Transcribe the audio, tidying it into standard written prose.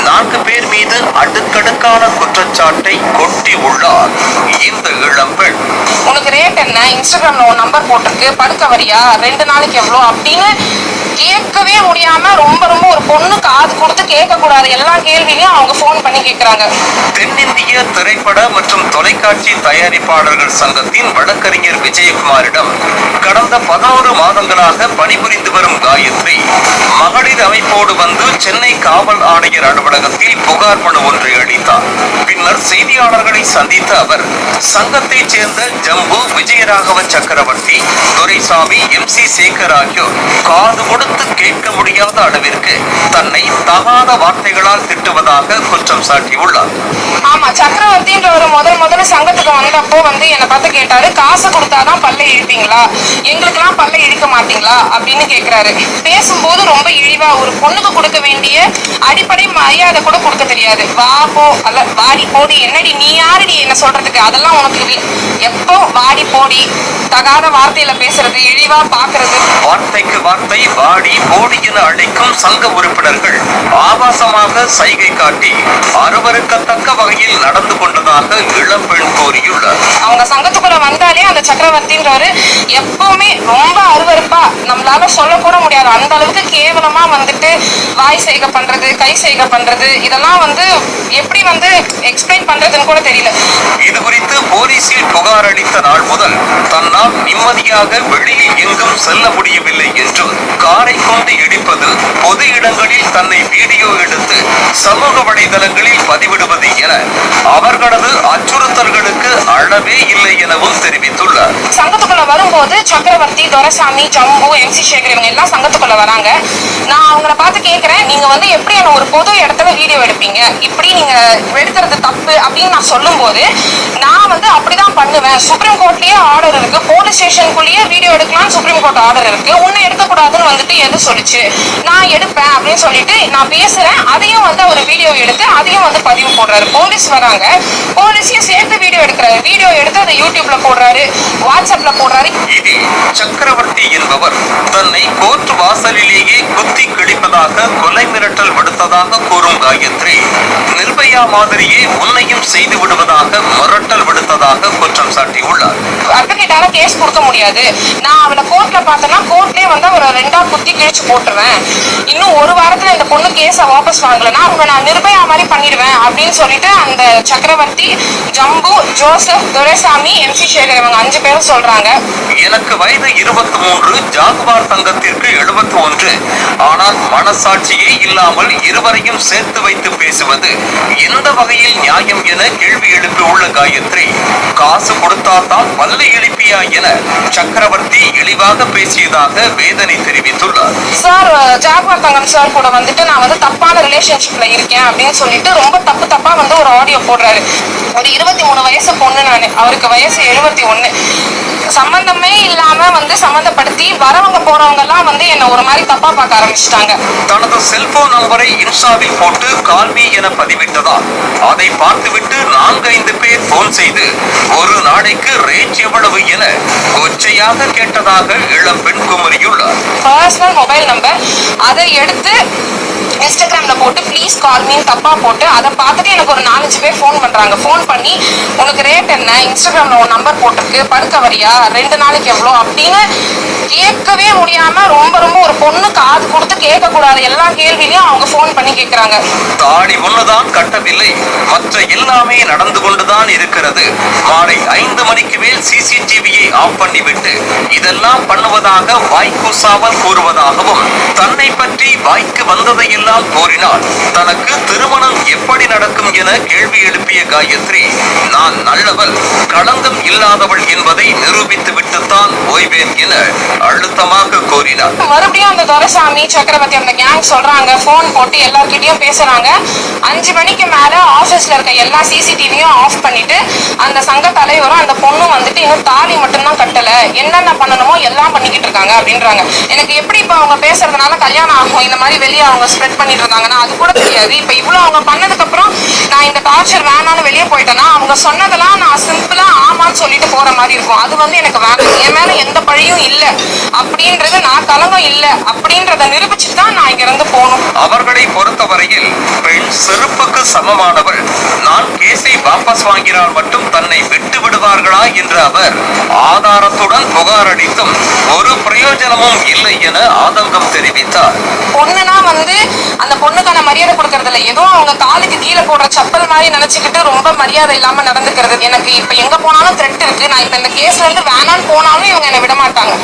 4 பேர் மீது அடுக்கடுக்கான குற்றச்சாட்டை கொட்டி உள்ளார் இந்த இளம்பெண். உனக்கு ரேட் என்ன, இன்ஸ்டாகிராம்ல ஒரு நம்பர் போட்டிருக்கு, படுக்க வரியா, 2 நாளைக்கு எவ்வளோ அப்படின்னு கேட்கவே முடியாம ரொம்ப ஒரு பொண்ணு காது கொடுத்து கேட்க கூடாது எல்லா கேள்வியும் அவங்க போன் பண்ணி கேட்கிறாங்க. தென்னிந்திய திரைப்பட மற்றும் தொலைக்காட்சி தயாரிப்பாளர்கள் சங்கத்தின் வழக்கறிஞர் விஜயகுமாரிடம் கடந்த 11 மாதங்களாக பணிபுரிந்து வரும் காயத்ரி மகளிர் அமைப்போடு வந்து சென்னை காவல் ஆணையர் அலுவலகத்தில் புகார் மனு ஒன்றை அளித்தார். பின்னர் செய்தியாளர்களை சந்தித்த அவர் சங்கத்தைச் சேர்ந்த ஜம்பு, விஜயராகவ சக்கரவர்த்தி, துரைசாமி, MC சேகர் ஆகியோர் காது கொடுத்து கேட்க முடியாத அளவிற்கு தன்னை தகாத வார்த்தைகளால் திட்டுவதாக குற்றம் சாட்டியுள்ளார். ஆமா, சக்கரவர்த்தின்ற ஒரு முதல்ல சங்கத்துக்கு வந்தப்போ என்னை பார்த்து கேட்டாரு, காசு கொடுத்தாதான் பல்லை இழுப்பீங்களா, எங்களுக்கெல்லாம் பல்லை இழுக்க மாட்டீங்களா அப்படின்னு கேட்கிறாரு. பேசும்போது ரொம்ப இழிவா, ஒரு பொண்ணுக்கு கொடுக்க வேண்டிய அடிப்படை மரியாதை கூட கொடுக்க தெரியாது. வா போ, அல்ல வாடி போடி, என்னடி நீ யாருடி என்ன சொல்றதுக்கு, அதெல்லாம் உனக்கு இல்லை. எப்போ வாடி போடி, தகாத வார்த்தையில பேசுறது, இழிவா பாக்குறது. வார்த்தைக்கு வார்த்தை வாடி போடி என அழைக்கும் சங்க உறுப்பினர்கள் ஆபாசமாக சைகை காட்டி அருவருக்கத்தக்க வகையில் நடந்து கொண்டதாக இளம்பெண் கூறியுள்ளார். அவங்க சங்கத்துக்குள்ள வந்தாலே அந்த சக்கரவர்த்தின்றவரு எப்பவுமே ரொம்ப அருவருப்பா, நம்மளால சொல்லக்கூட முடியாது அந்த அளவுக்கு கேவலமா வாய் செய்கை பண்றது, கை செய்கை பண்றது, இதெல்லாம் எப்படி எக்ஸ்பிளைன் பண்றதுன்னு கூட தெரியல. இது குறித்து போலீசில் புகார் அளித்த நாள் முதல் தன்னால் நிம்மதியாக வெளியில் எங்கும் செல்ல முடியவில்லை என்றும், காரை கொண்டு இடிப்பது, பொது இடங்களில் தன்னை வீடியோ எடுத்து சமூக வலைதளங்களில் பதிவிடுவது என அவர்களது அச்சுறுத்தல்களுக்கு அளவே இல்லை எனவும் தெரிவித்துள்ளார். சங்கத்துக்குள்ள வரும்போது சக்கரவர்த்தி, துரைசாமி, ஜம்பு, MC சேகர் இவங்க எல்லாம் சங்கத்துக்குள்ள வராங்க. நான் அவங்கள பார்த்து கேட்கிறேன், நீங்க எப்படி ஒரு பொது இடத்துல வீடியோ எடுப்பீங்க, இப்படி நீங்க எடுக்கிறது தப்பு அப்படின்னு நான் சொல்லும் போது, நான் அப்படிதான் பண்ணுவேன், சுப்ரீம் கோர்ட்லயே ஆர்டர் இருக்கு, போலீஸ் ஸ்டேஷனுக்குள்ளேயே வீடியோ எடுக்கலாம் சுப்ரீம் கோர்ட் ஆர்டர் இருக்கு, உன்னை எடுக்கக்கூடாதுன்னு எது சொல்லிச்சு, நான் எடுப்பேன் அப்படின்னு சொல்லிட்டு நான் பேசுறேன். அதையும் ஒரு வீடியோ எடுத்து அதையும் பதிவு போடுறாரு. போலீஸ் வராங்க, போலீஸையும் சேர்த்து வீடியோ எடுக்கிறாரு. வீடியோ எடுத்து அதை யூடியூப்ல போடுறாரு, வாட்ஸ்அப்ல போடுறாரு. இதில் சக்கரவர்த்தி என்பவர் தன்னை கோர்ட் வாசலிலேயே குத்தி கிழிப்பதாக கொலை மிரட்டல் விடுத்ததாக கூறும் காயத்ரி, நிர்பயா மாதிரியே உன்னையும் செய்து விடுவதாக மிரட்டல் விடுத்ததாக குற்றம் சாட்டியுள்ளார். அட்வொகேட்டால கேஸ் கொடுக்க முடியாது, நான் அவளை கோர்ட்ல பார்த்தேன்னா கோர்ட்லயே ஒரு 2 குத்தி கிழிச்சு போட்டுருவேன், இன்னும் 1 வாரத்துல இந்த பொண்ணு கேஸை வாபஸ் வாங்கலன்னா அவங்க நான் நிர்பயா மாதிரி பண்ணிடுவேன் அப்படின்னு சொல்லிட்டு அந்த சக்கரவர்த்தி, ஜம்பு, ஜோசப், துரைசாமி, MC சேகர் இவங்க 5 பேரும் சொல்றாங்க. எனக்கு வயது 23, ஜாகுவார் தங்கத்திற்கு 71. ஆனால் மனசாட்சியே இல்லாமல் இருவரையும் சேர்த்து வைத்து பேசுவது எந்த வகையில் நியாயம் என கேள்வி எழுப்பியுள்ள காயத்ரி, காசு கொடுத்தால்தான் பல்லை எழுப்பியா என சக்கரவர்த்தி இழிவாக பேசியதாக வேதனை தெரிவித்துள்ளார். சார், ஜாகுவார் தங்கம் சார் கூட நான் தப்பான ரிலேஷன்ஷிப்ல இருக்கேன் அப்படின்னு சொல்லிட்டு ரொம்ப தப்பா ஒரு ஆடியோ போடுறாரு. ஒரு 23 வயசு பொண்ணு நானு, அவருக்கு வயசு 71. சம்பந்தமே இல்லாம சம்பந்தப்படுத்தி வரவங்க போறவங்க எல்லாம் என்ன ஒரு மாதிரி தப்பா பார்க்க ஆரம்பிச்சிட்டாங்க. தனது செல்போன் நம்பரை இன்ஸ்டாவில் போட்டு கால்மி என பதிவிட்டதால் அதை பார்த்துவிட்டு 4-5 பேர் போன் செய்து ஒரு நாளைக்கு ரேட் எவ்வளவு என கொச்சையாக கேட்டதாக இளம்பெண் குமரியுள்ளார். பர்சனல் மொபைல் நம்பர் அதை எடுத்து இன்ஸ்டாகிராம்ல போட்டு ப்ளீஸ் கால் மீன் தப்பா போட்டு அதை பார்த்துட்டு எனக்கு ஒரு 4-5 பேர் ஃபோன் பண்றாங்க. ஃபோன் பண்ணி உனக்கு ரேட் என்ன, இன்ஸ்டாகிராம்ல ஒரு நம்பர் போட்டிருக்கு, படுக்க வரியா, 2 நாளைக்கு எவ்வளோ அப்படின்னு கேட்கவே முடியாம ரொம்ப ஒரு பொண்ணு காது கொடுத்து கேட்க கூடாது எல்லா கேள்வியும் அவங்க ஃபோன் பண்ணி கேட்கிறாங்க. தாடி ஒண்ணுதான் கட்டவில்லை, மற்ற எல்லாமே நடந்து கொண்டுதான் இருக்கிறது. மாலை 5 மணிக்கு மேல் CCTVயை ஆஃப் பண்ணிவிட்டு இதெல்லாம் பண்ணுவதாக வாய்க்கூசாமல் கூறுவதாகவும், தன்னை பற்றி வாய்க்கு வந்ததையெல்லாம் கூறினால் தனக்கு திருமணம் எப்படி நடக்கும் என கேள்வி எழுப்பிய காயத்ரி, நான் நல்லவள், களங்கம் இல்லாதவள் என்பதை நிரூபித்து விட்டுத்தான் ஓய்வேன் என அழுத்தமாக கூறினார். மறுபடியும் அந்த துரைசாமி, சக்கரவர்த்தி அந்த கேங் சொல்றாங்க, போன் போட்டு எல்லார்கிட்டயும் பேசுறாங்க. 5 மணிக்கு மேல ஆபீஸ்ல இருக்க எல்லா CCTVயும் ஆஃப் பண்ணிட்டு அந்த சங்க தலைவரும் அந்த பொண்ணும் இன்னும் தாலி மட்டும்தான் கட்டல, என்னென்ன பண்ணணுமோ எல்லாம் பண்ணிக்கிட்டு இருக்காங்க அப்படின்றாங்க. எனக்கு எப்படி இப்ப அவங்க பேசுறதுனால கல்யாணம் ஆகும் இந்த மாதிரி வெளியே அவங்க ஸ்ப்ரெட் பண்ணிட்டு இருந்தாங்கன்னா அது கூட தெரியாது. முடியாது. இப்ப இவ்வளவு அவங்க பண்ணதுக்கு அப்புறம் நான் இந்த டார்ச்சர் வேணான்னு வெளியே போயிட்டேன்னா அவங்க சொன்னதெல்லாம் நான் சிம்பிளா ஆமான்னு சொல்லிட்டு போற மாதிரி இருக்கும். அது வந்து எனக்கு வேணாம். என் மேல எந்த பழியும் இல்ல அப்படின்றது, நான் கலங்கம் இல்ல அப்படின்றத நிரூபிச்சுட்டு தான் நான் இங்க இருந்து போகணும். அவர்களை பொறுத்தவரையில் பெண் செருப்புக்கு சமமானவள். நான் கேஸை வாபஸ் வாங்கினால் மட்டும் தன்னை விட்டு விடுவார்களா என்ற அவர் ஆதாரத்துடன் புகார் அளித்தும் ஒரு பிரயோஜனமும் இல்லை என ஆதங்கம் தெரிவித்தார். பொண்ணுனா வந்து அந்த பொண்ணுக்கான மரியாதை கொடுக்கறது இல்ல, ஏதோ அவங்க காலுக்கு கீழே போடுற சப்பல் மாதிரி நினைச்சுக்கிட்டு ரொம்ப மரியாதை இல்லாம நடந்துக்கிறது. எனக்கு இப்ப எங்க போனாலும் த்ரெட் இருக்கு. நான் இப்ப இந்த கேஸ்ல இருந்து வேணான்னு போனாலும் இவங்க என்னை விட மாட்டாங்க.